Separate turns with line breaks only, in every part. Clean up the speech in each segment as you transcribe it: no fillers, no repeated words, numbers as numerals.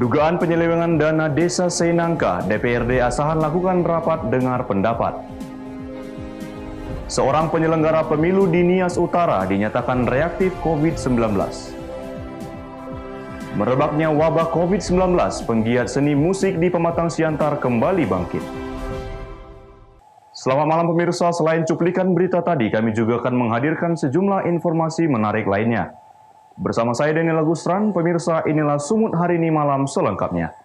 Dugaan penyelewengan dana Desa Seinangka, DPRD Asahan lakukan rapat dengar pendapat. Seorang penyelenggara pemilu di Nias Utara dinyatakan reaktif COVID-19. Merebaknya wabah COVID-19, penggiat seni musik di Pematang Siantar kembali bangkit. Selamat malam pemirsa, selain cuplikan berita tadi, kami juga akan menghadirkan sejumlah informasi menarik lainnya. Bersama saya Daniel Agustran, pemirsa, inilah Sumut Hari Ini Malam selengkapnya.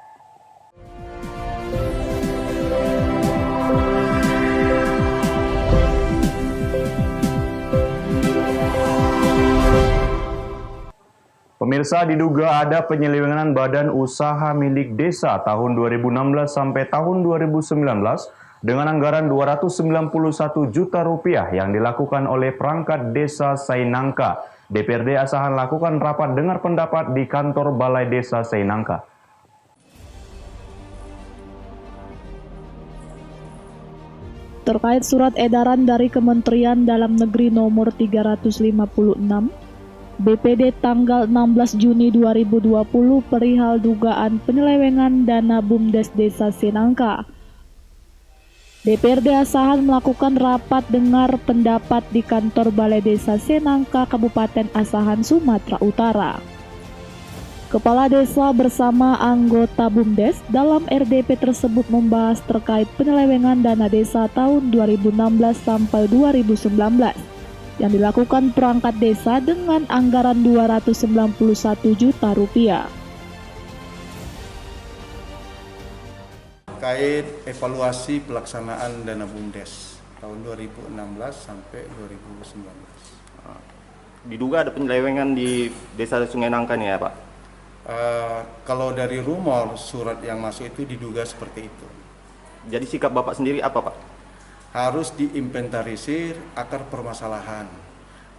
Pemirsa, diduga ada penyelewengan badan usaha milik desa tahun 2016 sampai tahun 2019 dengan anggaran Rp291 juta yang dilakukan oleh perangkat desa Seinangka. DPRD Asahan lakukan rapat dengar pendapat di kantor Balai Desa Seinangka.
Terkait surat edaran dari Kementerian Dalam Negeri nomor 356, BPD tanggal 16 Juni 2020 perihal dugaan penyelewengan dana BUMDes Desa Seinangka. DPRD Asahan melakukan rapat dengar pendapat di kantor Balai Desa Seinangka, Kabupaten Asahan, Sumatera Utara. Kepala Desa bersama anggota BUMDes dalam RDP tersebut membahas terkait penyelewengan dana desa tahun 2016 sampai 2019 yang dilakukan perangkat desa dengan anggaran Rp291 juta.
Terkait evaluasi pelaksanaan dana BUMDes tahun 2016 sampai 2019.
Diduga ada penyelewengan di Desa Sungai Nangka nih ya Pak?
Kalau dari rumor surat yang masuk itu diduga seperti itu.
Jadi sikap Bapak sendiri apa Pak?
Harus diinventarisir akar permasalahan.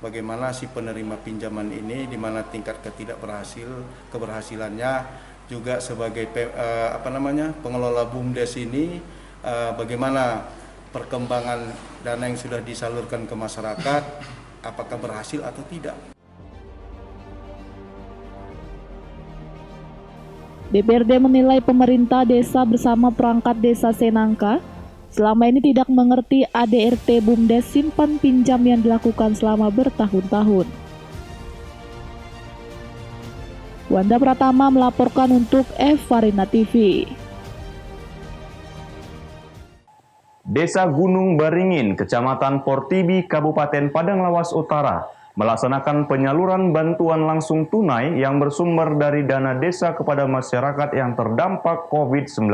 Bagaimana si penerima pinjaman ini, di mana tingkat keberhasilannya, juga sebagai pengelola BUMDes ini, bagaimana perkembangan dana yang sudah disalurkan ke masyarakat, apakah berhasil atau tidak.
DPRD menilai pemerintah desa bersama perangkat desa Seinangka selama ini tidak mengerti ADRT BUMDes simpan pinjam yang dilakukan selama bertahun-tahun. Wanda Pratama melaporkan untuk Farina TV.
Desa Gunung Baringin, Kecamatan Portibi, Kabupaten Padang Lawas Utara, melaksanakan penyaluran bantuan langsung tunai yang bersumber dari dana desa kepada masyarakat yang terdampak COVID-19.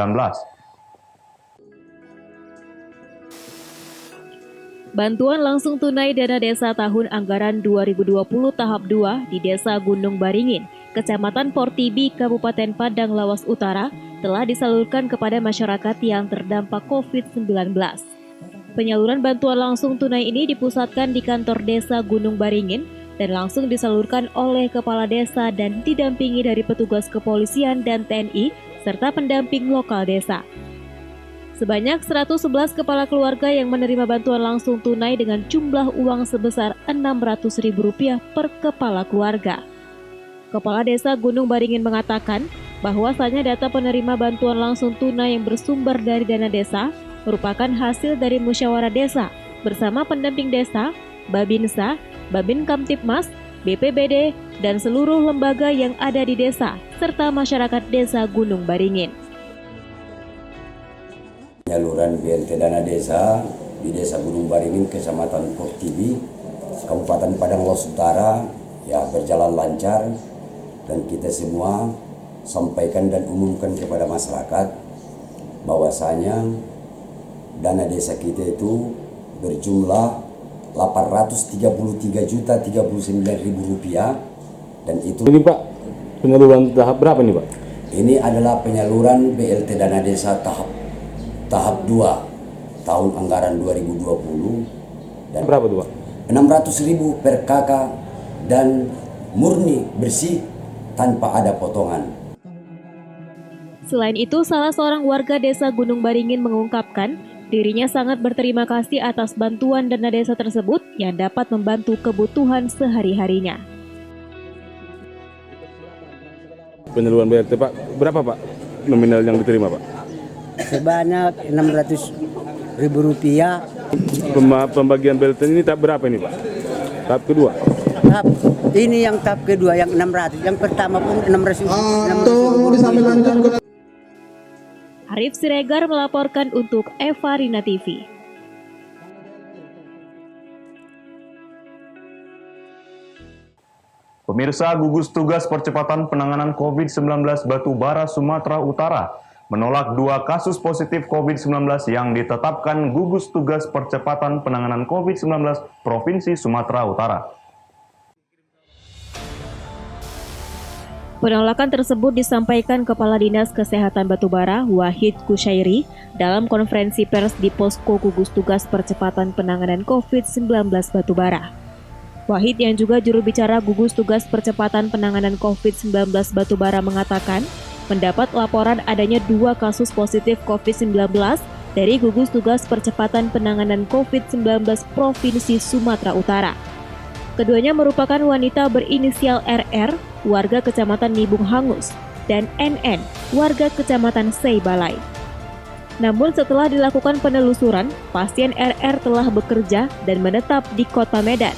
Bantuan langsung tunai dana desa tahun anggaran 2020 tahap 2 di Desa Gunung Baringin, Kecamatan Portibi, Kabupaten Padang Lawas Utara telah disalurkan kepada masyarakat yang terdampak COVID-19. Penyaluran bantuan langsung tunai ini dipusatkan di kantor Desa Gunung Baringin dan langsung disalurkan oleh Kepala Desa dan didampingi dari petugas kepolisian dan TNI serta pendamping lokal desa. Sebanyak 111 kepala keluarga yang menerima bantuan langsung tunai dengan jumlah uang sebesar Rp600.000 per kepala keluarga. Kepala Desa Gunung Baringin mengatakan bahwasanya data penerima bantuan langsung tunai yang bersumber dari dana desa merupakan hasil dari musyawarah desa bersama pendamping desa, Babinsa, Babin Kamtipmas, BPBD, dan seluruh lembaga yang ada di desa, serta masyarakat Desa Gunung Baringin.
Penyaluran BLT dana desa di Desa Gunung Baringin, Kecamatan Portibi, Kabupaten Padang Lawas Utara ya berjalan lancar, dan kita semua sampaikan dan umumkan kepada masyarakat bahwasanya dana desa kita itu berjumlah Rp833.039.000 dan itu.
Ini Pak, penyaluran tahap berapa nih Pak?
Ini adalah penyaluran BLT dana desa tahap 2 tahun anggaran 2020 dan
berapa tuh Pak?
Rp600.000 per kakak dan murni bersih tanpa ada potongan.
Selain itu, salah seorang warga Desa Gunung Baringin mengungkapkan dirinya sangat berterima kasih atas bantuan dana desa tersebut yang dapat membantu kebutuhan sehari-harinya.
penyaluran BLT Pak, berapa Pak nominal yang diterima Pak?
Sebanyak Rp600.000.
Pembagian BLT ini tahap berapa ini Pak? Tahap kedua?
Ini yang tahap kedua yang 600. Yang pertama pun 600.
Arif Siregar melaporkan untuk Eva Rina TV.
Pemirsa, gugus tugas percepatan penanganan COVID-19 Batubara Sumatera Utara menolak 2 kasus positif COVID-19 yang ditetapkan gugus tugas percepatan penanganan COVID-19 Provinsi Sumatera Utara.
Penolakan tersebut disampaikan Kepala Dinas Kesehatan Batubara Wahid Kusyairi dalam konferensi pers di Posko Gugus Tugas Percepatan Penanganan COVID-19 Batubara. Wahid yang juga juru bicara Gugus Tugas Percepatan Penanganan COVID-19 Batubara mengatakan mendapat laporan adanya 2 kasus positif COVID-19 dari Gugus Tugas Percepatan Penanganan COVID-19 Provinsi Sumatera Utara. Keduanya merupakan wanita berinisial RR, warga Kecamatan Nibung Hangus, dan NN, warga Kecamatan Seibalai. Namun setelah dilakukan penelusuran, pasien RR telah bekerja dan menetap di Kota Medan.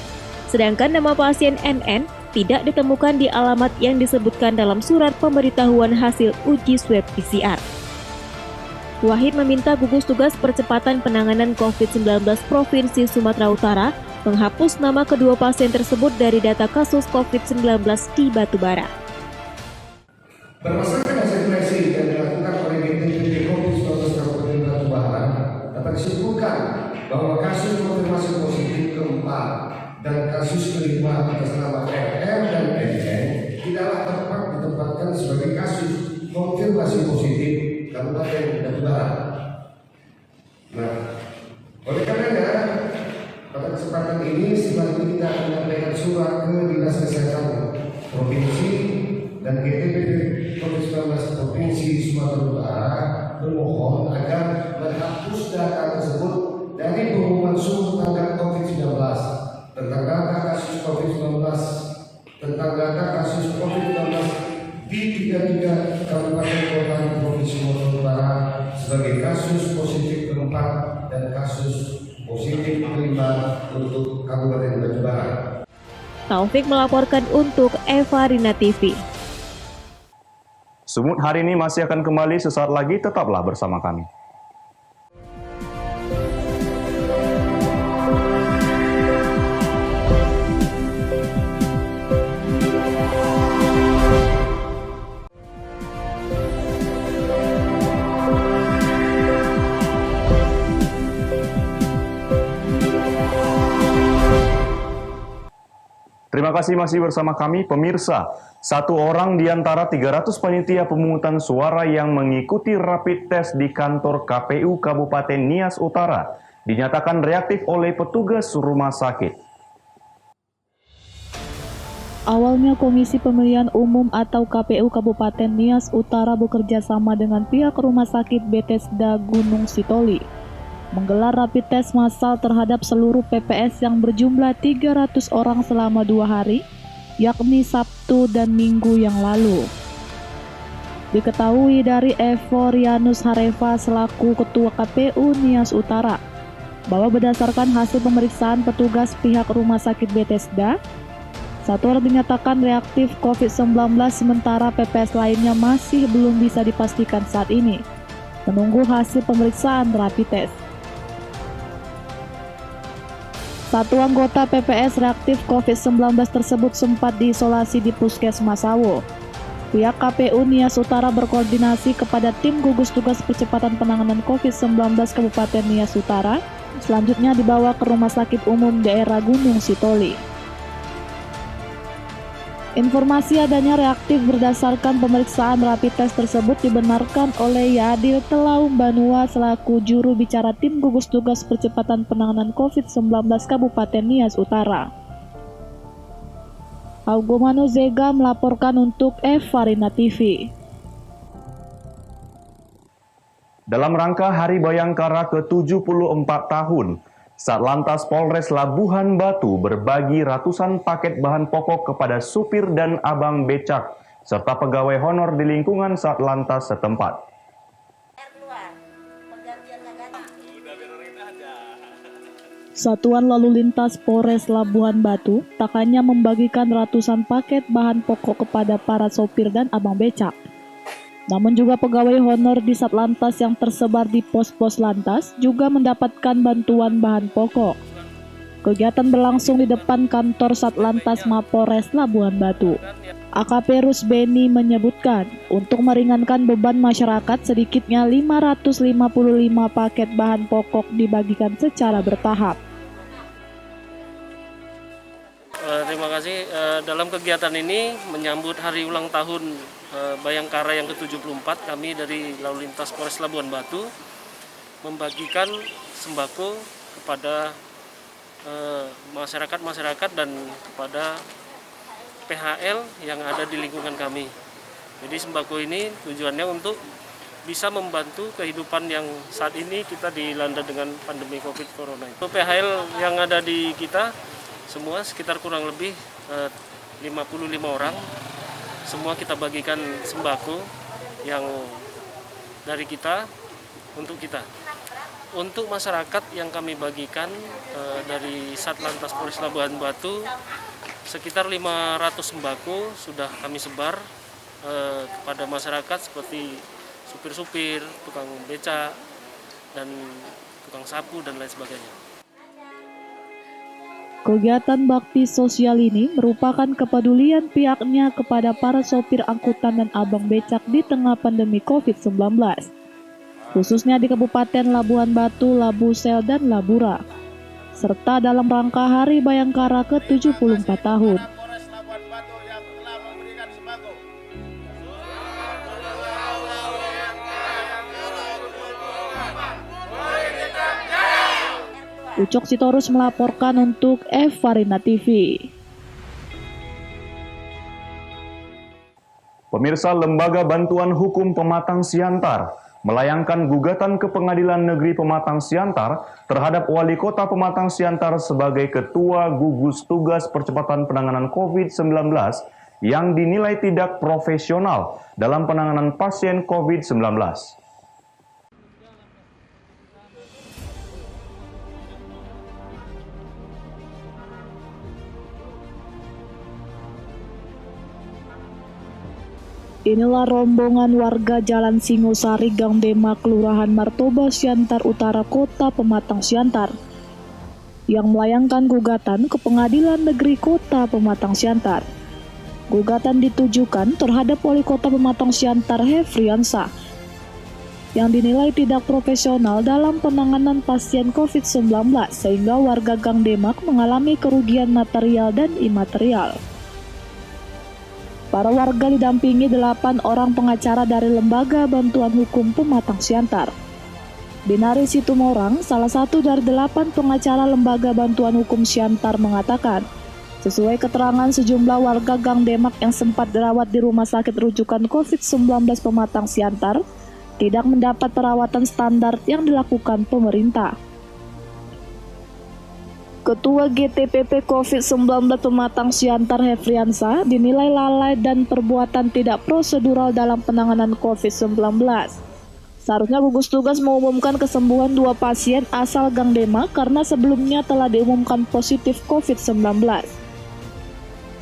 Sedangkan nama pasien NN tidak ditemukan di alamat yang disebutkan dalam surat pemberitahuan hasil uji swab PCR. Wahid meminta gugus tugas percepatan penanganan COVID-19 Provinsi Sumatera Utara menghapus nama kedua pasien tersebut dari data kasus COVID-19 di Batubara.
Berdasarkan hasil tracing yang dilakukan oleh BPPD COVID-19 Kabupaten Batubara, dapat disimpulkan bahwa kasus konfirmasi positif keempat dan kasus kelima atas nama RR dan NN tidaklah tepat ditempatkan sebagai kasus konfirmasi positif Kabupaten Batubara. Nah, oleh karenanya pada kesempatan ini setelah kita menyampaikan surat ke Dinas Kesehatan Provinsi dan GTP COVID-19 Provinsi Sumatera Utara bermohon agar menghapus data tersebut dari pengumuman sumber tanggal COVID-19 tentang data kasus COVID-19 di 33 kabupaten kota di Provinsi Sumatera Utara sebagai kasus positif keempat dan kasus positif kelima untuk Kabupaten Batubara.
Taufik melaporkan untuk Eva Rina TV.
Sumut hari ini masih akan kembali sesaat lagi, tetaplah bersama kami. Terima kasih masih bersama kami, pemirsa. 1 orang di antara 300 panitia pemungutan suara yang mengikuti rapid test di kantor KPU Kabupaten Nias Utara dinyatakan reaktif oleh petugas rumah sakit.
Awalnya Komisi Pemilihan Umum atau KPU Kabupaten Nias Utara bekerja sama dengan pihak Rumah Sakit Bethesda Gunung Sitoli menggelar rapid test massal terhadap seluruh PPS yang berjumlah 300 orang selama 2 hari, yakni Sabtu dan Minggu yang lalu. Diketahui dari Evorianus Hareva selaku Ketua KPU Nias Utara, bahwa berdasarkan hasil pemeriksaan petugas pihak Rumah Sakit Bethesda, 1 orang dinyatakan reaktif COVID-19 sementara PPS lainnya masih belum bisa dipastikan saat ini, menunggu hasil pemeriksaan rapid test. 1 anggota PPS reaktif COVID-19 tersebut sempat diisolasi di Puskesmas Sawo. Pihak KPU Nias Utara berkoordinasi kepada tim gugus tugas percepatan penanganan COVID-19 Kabupaten Nias Utara, selanjutnya dibawa ke Rumah Sakit Umum Daerah Gunung Sitoli. Informasi adanya reaktif berdasarkan pemeriksaan rapid test tersebut dibenarkan oleh Yadil Telaum Banua selaku juru bicara tim gugus tugas percepatan penanganan COVID-19 Kabupaten Nias Utara. Augomano Zega melaporkan untuk Eva Rina TV.
Dalam rangka Hari Bayangkara ke-74 tahun, Satlantas Polres Labuhan Batu berbagi ratusan paket bahan pokok kepada supir dan abang becak serta pegawai honor di lingkungan Satlantas setempat.
Satuan Lalu Lintas Polres Labuhan Batu tak hanya membagikan ratusan paket bahan pokok kepada para sopir dan abang becak, namun juga pegawai honor di Satlantas yang tersebar di pos-pos lantas juga mendapatkan bantuan bahan pokok. Kegiatan berlangsung di depan kantor Satlantas Mapolres Labuhan Batu. AKP Rusbeni menyebutkan, untuk meringankan beban masyarakat sedikitnya 555 paket bahan pokok dibagikan secara bertahap.
Terima kasih. Dalam kegiatan ini menyambut hari ulang tahun Bayangkara yang ke-74, kami dari Lalu Lintas Polres Labuhan Batu membagikan sembako kepada masyarakat dan kepada PHL yang ada di lingkungan kami. Jadi sembako ini tujuannya untuk bisa membantu kehidupan yang saat ini kita dilanda dengan pandemi COVID Corona. PHL yang ada di kita semua sekitar kurang lebih 55 orang. Semua kita bagikan sembako yang dari kita untuk kita. Untuk masyarakat yang kami bagikan dari Satlantas Polres Labuhan Batu, sekitar 500 sembako sudah kami sebar kepada masyarakat seperti supir-supir, tukang becak, dan tukang sapu, dan lain sebagainya.
Kegiatan bakti sosial ini merupakan kepedulian pihaknya kepada para sopir angkutan dan abang becak di tengah pandemi COVID-19, khususnya di Kabupaten Labuhan Batu, Labusel, dan Labura, serta dalam rangka Hari Bayangkara ke-74 tahun. Ucok Sitorus melaporkan untuk Farina TV.
Pemirsa, Lembaga Bantuan Hukum Pematang Siantar melayangkan gugatan ke Pengadilan Negeri Pematang Siantar terhadap Wali Kota Pematang Siantar sebagai Ketua Gugus Tugas Percepatan Penanganan COVID-19 yang dinilai tidak profesional dalam penanganan pasien COVID-19.
Inilah rombongan warga Jalan Singosari, Gang Demak, Kelurahan Martoba, Siantar Utara, Kota Pematang Siantar, yang melayangkan gugatan ke Pengadilan Negeri Kota Pematang Siantar. Gugatan ditujukan terhadap Wali Kota Pematang Siantar Hefriansah, yang dinilai tidak profesional dalam penanganan pasien COVID-19 sehingga warga Gang Demak mengalami kerugian material dan imaterial. Para warga didampingi 8 orang pengacara dari Lembaga Bantuan Hukum Pematang Siantar. Binari Situmorang, salah satu dari 8 pengacara Lembaga Bantuan Hukum Siantar, mengatakan, sesuai keterangan sejumlah warga Gang Demak yang sempat dirawat di Rumah Sakit Rujukan COVID-19 Pematang Siantar, tidak mendapat perawatan standar yang dilakukan pemerintah. Ketua GTPP COVID-19 Pematang Siantar Hefriansah dinilai lalai dan perbuatan tidak prosedural dalam penanganan COVID-19. Seharusnya gugus tugas mengumumkan kesembuhan 2 pasien asal Gang Demak karena sebelumnya telah diumumkan positif COVID-19.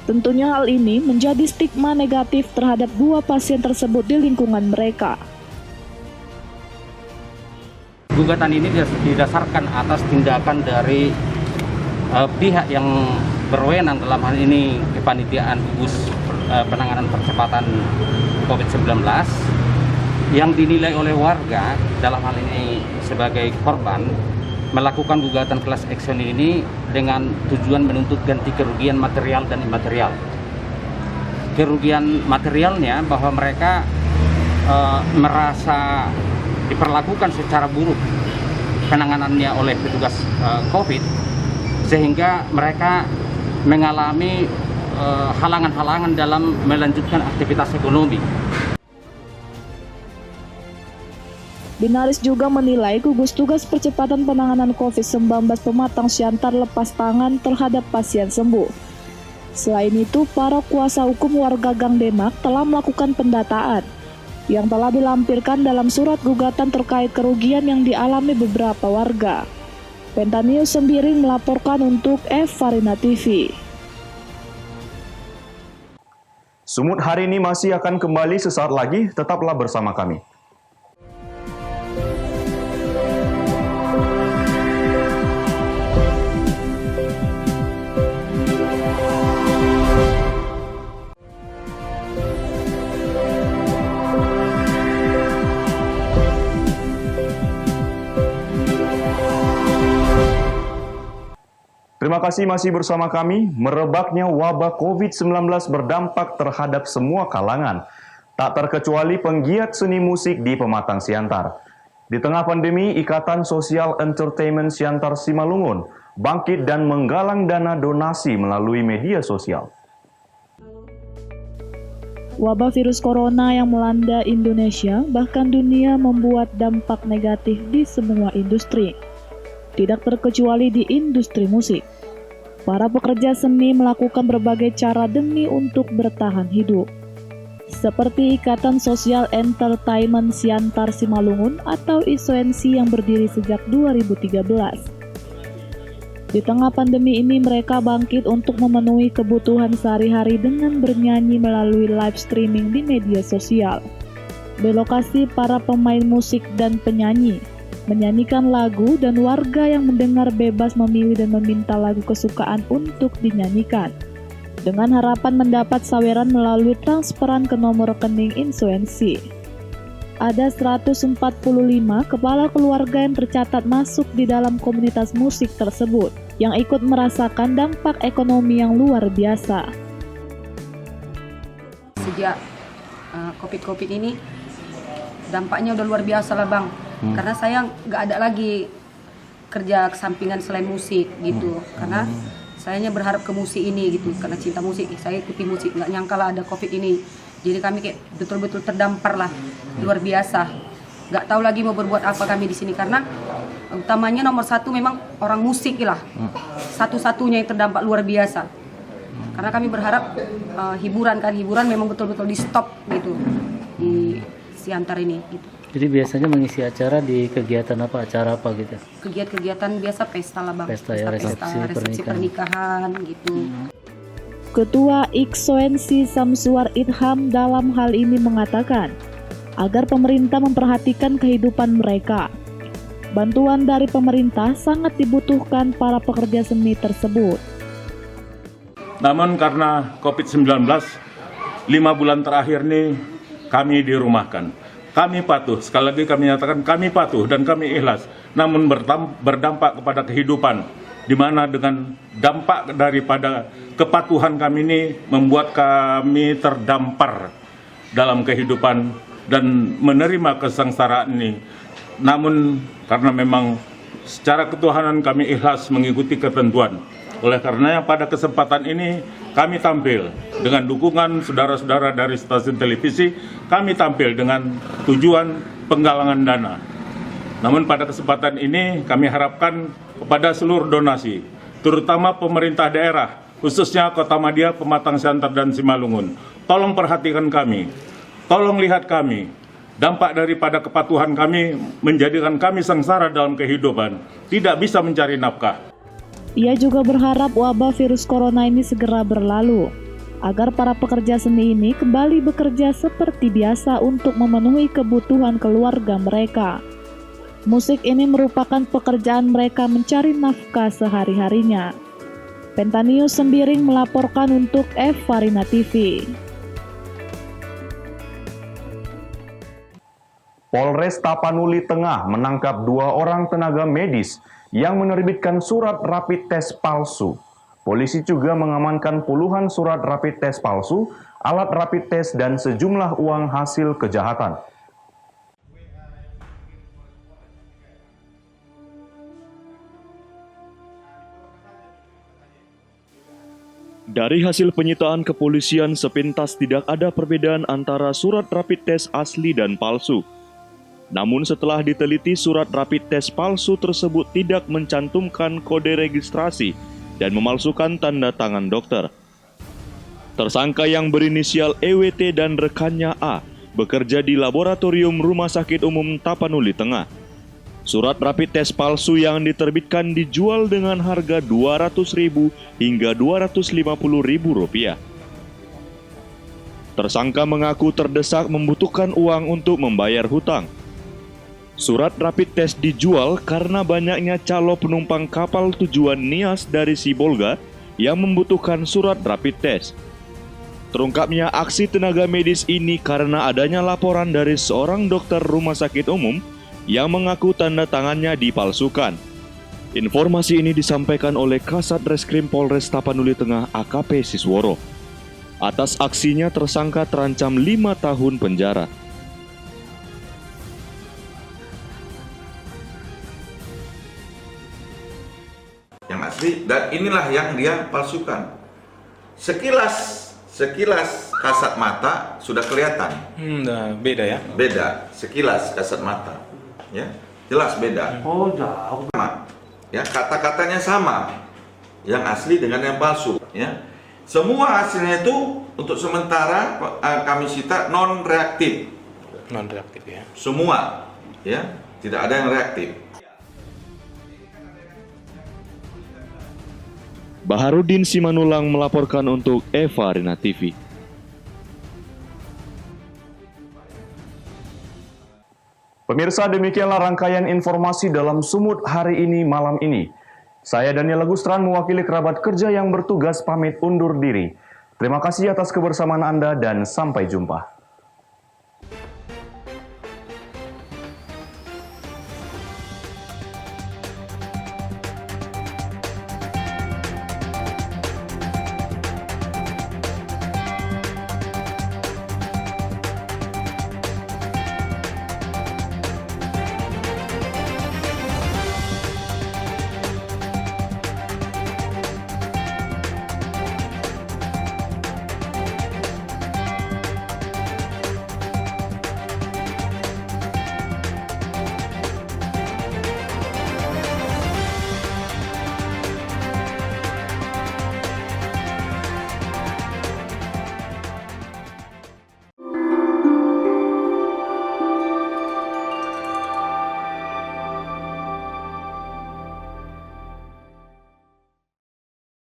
Tentunya hal ini menjadi stigma negatif terhadap 2 pasien tersebut di lingkungan mereka.
Gugatan ini didasarkan atas tindakan dari pihak yang berwenang, dalam hal ini kepanitiaan gugus penanganan percepatan COVID-19, yang dinilai oleh warga dalam hal ini sebagai korban melakukan gugatan class action ini dengan tujuan menuntut ganti kerugian material dan imaterial. Kerugian materialnya bahwa mereka merasa diperlakukan secara buruk penanganannya oleh petugas COVID, sehingga mereka mengalami halangan-halangan dalam melanjutkan aktivitas ekonomi.
Binaris juga menilai gugus tugas percepatan penanganan COVID-19 Pematang Siantar lepas tangan terhadap pasien sembuh, Selain itu, para kuasa hukum warga Gang Demak telah melakukan pendataan yang telah dilampirkan dalam surat gugatan terkait kerugian yang dialami beberapa warga. Pentanews Sembiring melaporkan untuk Farina TV.
Sumut hari ini masih akan kembali sesaat lagi, tetaplah bersama kami. Terima kasih masih bersama kami. Merebaknya wabah COVID-19 berdampak terhadap semua kalangan, tak terkecuali penggiat seni musik di Pematang Siantar. Di tengah pandemi, Ikatan Sosial Entertainment Siantar Simalungun bangkit dan menggalang dana donasi melalui media sosial.
Wabah virus corona yang melanda Indonesia bahkan dunia membuat dampak negatif di semua industri. Tidak terkecuali di industri musik. Para pekerja seni melakukan berbagai cara demi untuk bertahan hidup. Seperti Ikatan Sosial Entertainment Siantar Simalungun atau ISONSI yang berdiri sejak 2013. Di tengah pandemi ini mereka bangkit untuk memenuhi kebutuhan sehari-hari dengan bernyanyi melalui live streaming di media sosial. Di lokasi para pemain musik dan penyanyi menyanyikan lagu dan warga yang mendengar bebas memilih dan meminta lagu kesukaan untuk dinyanyikan. Dengan harapan mendapat saweran melalui transferan ke nomor rekening ISONSI. Ada 145 kepala keluarga yang tercatat masuk di dalam komunitas musik tersebut yang ikut merasakan dampak ekonomi yang luar biasa.
Sejak COVID ini dampaknya udah luar biasa lah Bang. Karena saya nggak ada lagi kerja sampingan selain musik gitu. Karena sayanya berharap ke musik ini gitu. Karena cinta musik, saya ikuti musik. Nggak nyangka lah ada COVID ini. Jadi kami kayak betul-betul terdampar lah, luar biasa. Nggak tahu lagi mau berbuat apa kami di sini karena utamanya nomor satu memang orang musik lah. Satu-satunya yang terdampak luar biasa. Karena kami berharap hiburan memang betul-betul di stop gitu di Siantar ini gitu.
Jadi biasanya mengisi acara di kegiatan apa? Acara apa gitu?
Kegiatan biasa pesta lah Bang.
Pesta ya, resepsi
pernikahan gitu.
Ketua ISONSI Samsuar Idham dalam hal ini mengatakan agar pemerintah memperhatikan kehidupan mereka. Bantuan dari pemerintah sangat dibutuhkan para pekerja seni tersebut.
Namun karena COVID-19, 5 bulan terakhir ini kami dirumahkan. Kami patuh, sekali lagi kami nyatakan kami patuh dan kami ikhlas, namun berdampak kepada kehidupan, di mana dengan dampak daripada kepatuhan kami ini membuat kami terdampar dalam kehidupan dan menerima kesengsaraan ini. Namun karena memang secara ketuhanan kami ikhlas mengikuti ketentuan. Oleh karenanya pada kesempatan ini kami tampil dengan dukungan saudara-saudara dari stasiun televisi, kami tampil dengan tujuan penggalangan dana. Namun pada kesempatan ini kami harapkan kepada seluruh donasi, terutama pemerintah daerah, khususnya Kota Madia, Pematang Siantar, dan Simalungun. Tolong perhatikan kami, tolong lihat kami. Dampak daripada kepatuhan kami menjadikan kami sengsara dalam kehidupan, tidak bisa mencari nafkah.
Ia juga berharap wabah virus corona ini segera berlalu, agar para pekerja seni ini kembali bekerja seperti biasa untuk memenuhi kebutuhan keluarga mereka. Musik ini merupakan pekerjaan mereka mencari nafkah sehari-harinya. Pentanews Sembiring melaporkan untuk Farina TV.
Polres Tapanuli Tengah menangkap 2 orang tenaga medis yang menerbitkan surat rapid test palsu. Polisi juga mengamankan puluhan surat rapid test palsu, alat rapid test, dan sejumlah uang hasil kejahatan.
Dari hasil penyitaan kepolisian sepintas tidak ada perbedaan antara surat rapid test asli dan palsu. Namun setelah diteliti surat rapid test palsu tersebut tidak mencantumkan kode registrasi dan memalsukan tanda tangan dokter. Tersangka yang berinisial EWT dan rekannya A bekerja di Laboratorium Rumah Sakit Umum Tapanuli Tengah. Surat rapid test palsu yang diterbitkan dijual dengan harga Rp200.000 hingga Rp250.000. Tersangka mengaku terdesak membutuhkan uang untuk membayar hutang. Surat rapid test dijual karena banyaknya calon penumpang kapal tujuan Nias dari Sibolga yang membutuhkan surat rapid test. Terungkapnya aksi tenaga medis ini karena adanya laporan dari seorang dokter rumah sakit umum yang mengaku tanda tangannya dipalsukan. Informasi ini disampaikan oleh Kasat Reskrim Polres Tapanuli Tengah AKP Sisworo. Atas aksinya tersangka terancam 5 tahun penjara.
Yang asli, dan inilah yang dia palsukan. Sekilas kasat mata sudah kelihatan.
Beda ya?
Beda, sekilas kasat mata. Ya, jelas beda.
Oh, jauh.
Sama. Ya, kata-katanya sama. Yang asli dengan yang palsu, ya. Semua hasilnya itu untuk sementara kami sita non reaktif.
Non reaktif ya.
Semua, ya, tidak ada yang reaktif.
Baharudin Simanulang melaporkan untuk Eva Rina TV.
Pemirsa, demikianlah rangkaian informasi dalam Sumut hari ini malam ini. Saya Daniel Agustran mewakili kerabat kerja yang bertugas pamit undur diri. Terima kasih atas kebersamaan Anda dan sampai jumpa.